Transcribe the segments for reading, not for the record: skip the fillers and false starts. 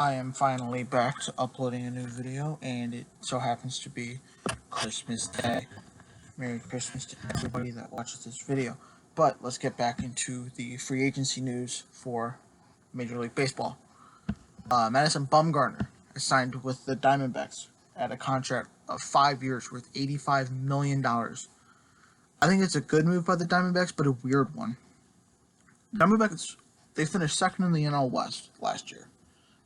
I am finally back to uploading a new video, and it so happens to be Christmas Day. Merry Christmas to everybody that watches this video. But let's get back into the free agency news for Major League Baseball. Madison Bumgarner is signed with the Diamondbacks at a contract of 5 years worth $85 million. I think it's a good move by the Diamondbacks, but a weird one. Diamondbacks, they finished second in the NL West last year.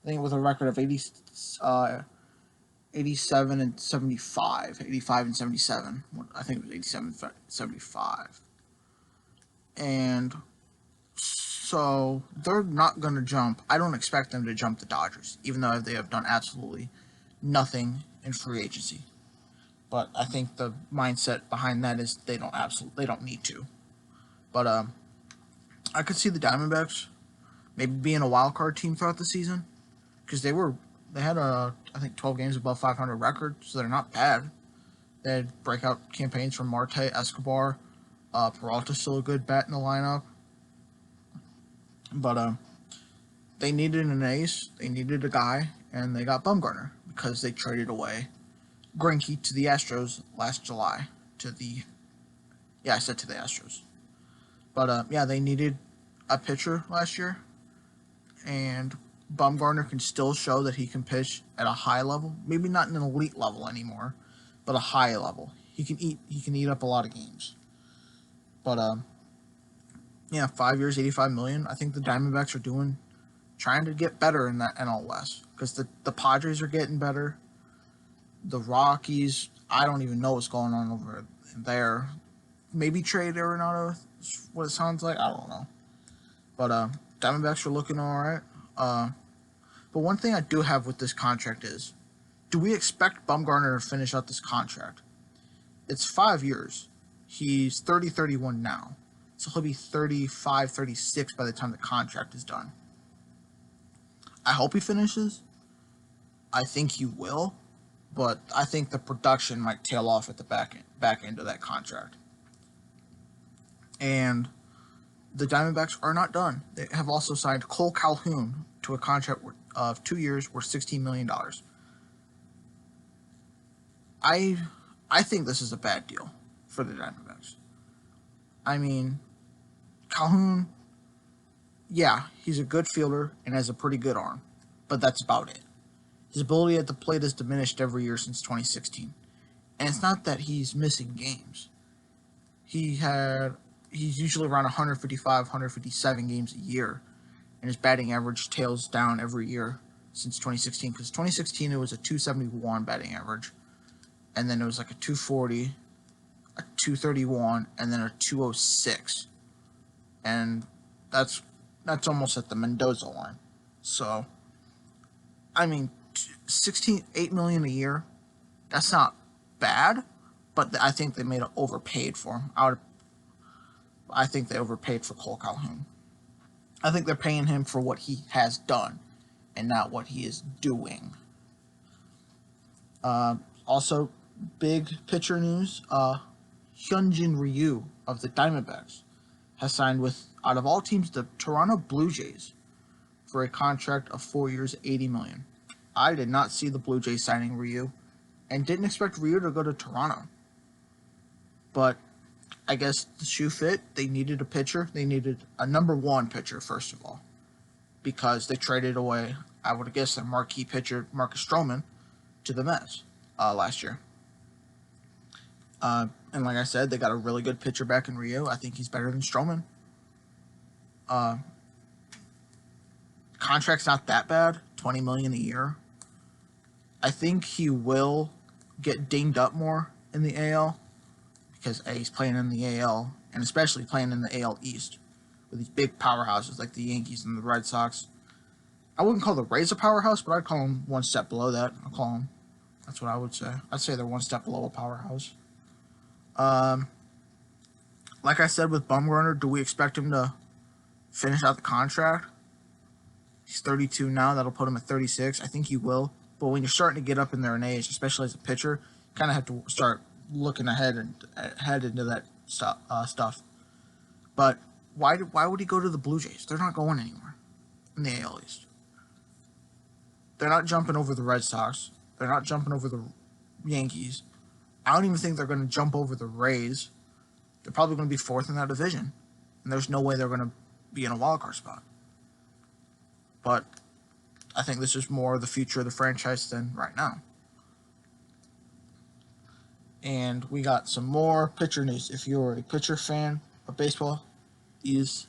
I think with a record of 87 and 75, 85 and 77. I think it was 87 75. And so they're not going to jump. I don't expect them to jump the Dodgers, even though they have done absolutely nothing in free agency. But I think the mindset behind that is they don't need to. But I could see the Diamondbacks maybe being a wild card team throughout the season, because they had I think 12 games above 500 record, so they're not bad. They had breakout campaigns from Marte, Escobar, Peralta's still a good bat in the lineup, but they needed an ace, they needed a guy, and they got Bumgarner because they traded away Greinke to the Astros last July. To the Astros, but they needed a pitcher last year, and Bumgarner can still show that he can pitch at a high level. Maybe not an elite level anymore, but a high level. He can eat up a lot of games. But 5 years, $85 million. I think the Diamondbacks are trying to get better in that NL West, because the Padres are getting better. The Rockies, I don't even know what's going on over there. Maybe trade Arenado, what it sounds like. I don't know. But Diamondbacks are looking all right. But one thing I do have with this contract is, do we expect Bumgarner to finish out this contract? It's 5 years. He's 31 now. So he'll be 35, 36 by the time the contract is done. I hope he finishes. I think he will. But I think the production might tail off at the back end of that contract. And the Diamondbacks are not done. They have also signed Cole Calhoun to a contract of 2 years worth $16 million. I think this is a bad deal for the Diamondbacks. I mean, Kalhoun, yeah, he's a good fielder and has a pretty good arm, but that's about it. His ability at the plate has diminished every year since 2016. And it's not that he's missing games. He's usually around 155, 157 games a year, and his batting average tails down every year since 2016, because 2016 it was a 271 batting average, and then it was like a 240, a 231, and then a 206, and that's almost at the Mendoza line. So, I mean, $8 million a year, that's not bad, but I think they overpaid for him. I think they overpaid for Cole Calhoun. I think they're paying him for what he has done and not what he is doing. Also, big pitcher news, Hyunjin Ryu of the Diamondbacks has signed with, out of all teams, the Toronto Blue Jays for a contract of 4 years, $80 million. I did not see the Blue Jays signing Ryu and didn't expect Ryu to go to Toronto. But I guess the shoe fit. They needed a pitcher. They needed a number one pitcher, first of all, because they traded away, I would guess, their marquee pitcher, Marcus Stroman, to the Mets last year. And like I said, they got a really good pitcher back in Ryu. I think he's better than Stroman. Contract's not that bad, $20 million a year. I think he will get dinged up more in the AL, because he's playing in the AL, and especially playing in the AL East with these big powerhouses like the Yankees and the Red Sox. I wouldn't call the Rays a powerhouse, but I'd call them one step below that. That's what I would say. I'd say they're one step below a powerhouse. Like I said with Bumgarner, do we expect him to finish out the contract? He's 32 now. That'll put him at 36. I think he will. But when you're starting to get up in there in age, especially as a pitcher, you kind of have to start looking ahead into that stuff. But why would he go to the Blue Jays? They're not going anywhere in the AL East. They're not jumping over the Red Sox. They're not jumping over the Yankees. I don't even think they're going to jump over the Rays. They're probably going to be fourth in that division. And there's no way they're going to be in a wild card spot. But I think this is more the future of the franchise than right now. And we got some more pitcher news. If you're a pitcher fan of baseball, this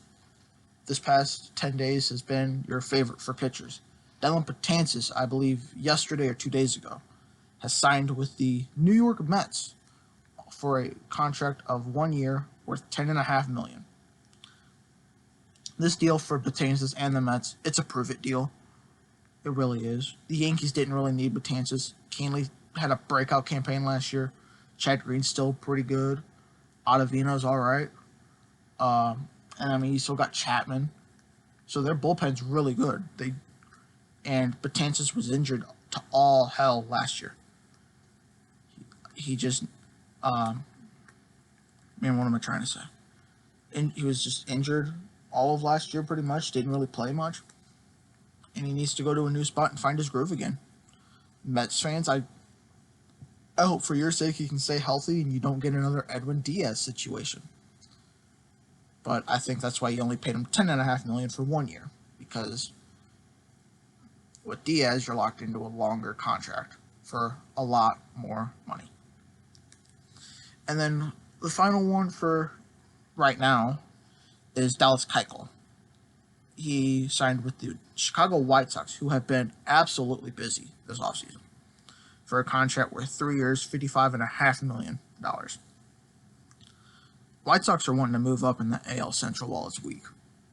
past 10 days has been your favorite for pitchers. Betances, I believe yesterday or 2 days ago, has signed with the New York Mets for a contract of 1 year worth $10.5 million. This deal for Betances and the Mets, it's a prove-it deal. It really is. The Yankees didn't really need Betances. Canley had a breakout campaign last year. Chad Green's still pretty good. Ottavino's all right. And I mean, you still got Chapman. So their bullpen's really good. And Betances was injured to all hell last year. He just, man, what am I trying to say? He was just injured all of last year pretty much. Didn't really play much. And he needs to go to a new spot and find his groove again. Mets fans, I hope for your sake he can stay healthy and you don't get another Edwin Diaz situation. But I think that's why you only paid him $10.5 million for 1 year, because with Diaz you're locked into a longer contract for a lot more money. And then the final one for right now is Dallas Keuchel. He signed with the Chicago White Sox, who have been absolutely busy this offseason, for a contract worth 3 years, $55.5 million. White Sox are wanting to move up in the AL Central while it's weak.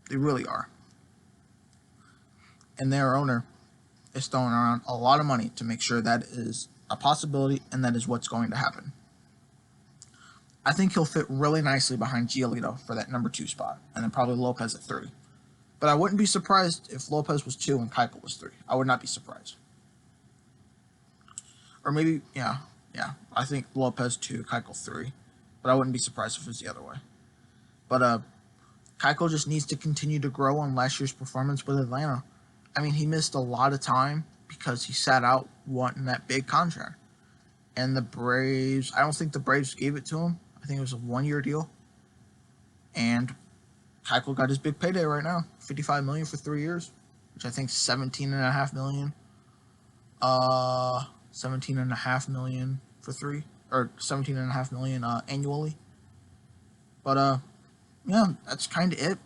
They really are. And their owner is throwing around a lot of money to make sure that is a possibility and that is what's going to happen. I think he'll fit really nicely behind Giolito for that number 2 spot, and then probably Lopez at 3. But I wouldn't be surprised if Lopez was 2 and Keuchel was 3. I would not be surprised. Or maybe, yeah, I think Lopez 2, Keuchel 3. But I wouldn't be surprised if it was the other way. But Keuchel just needs to continue to grow on last year's performance with Atlanta. I mean, he missed a lot of time because he sat out wanting that big contract. And the Braves, I don't think the Braves gave it to him. I think it was a 1-year deal. And Keuchel got his big payday right now. $55 million for 3 years, which I think is $17.5 million. $17.5 million for 3, or $17.5 million annually. But yeah, that's kind of it.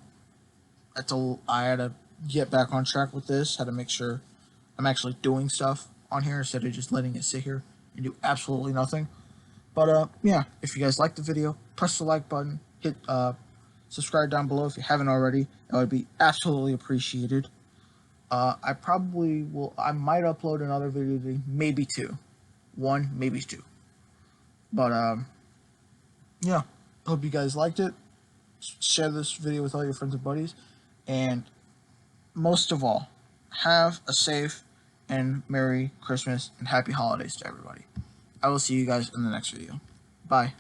I had to get back on track with this. Had to make sure I'm actually doing stuff on here instead of just letting it sit here and do absolutely nothing. But yeah, if you guys liked the video, press the like button, hit subscribe down below if you haven't already. That would be absolutely appreciated. I might upload another video today, maybe 2. 1, maybe 2. But yeah, hope you guys liked it. Share this video with all your friends and buddies, and most of all, have a safe and Merry Christmas and Happy Holidays to everybody. I will see you guys in the next video. Bye.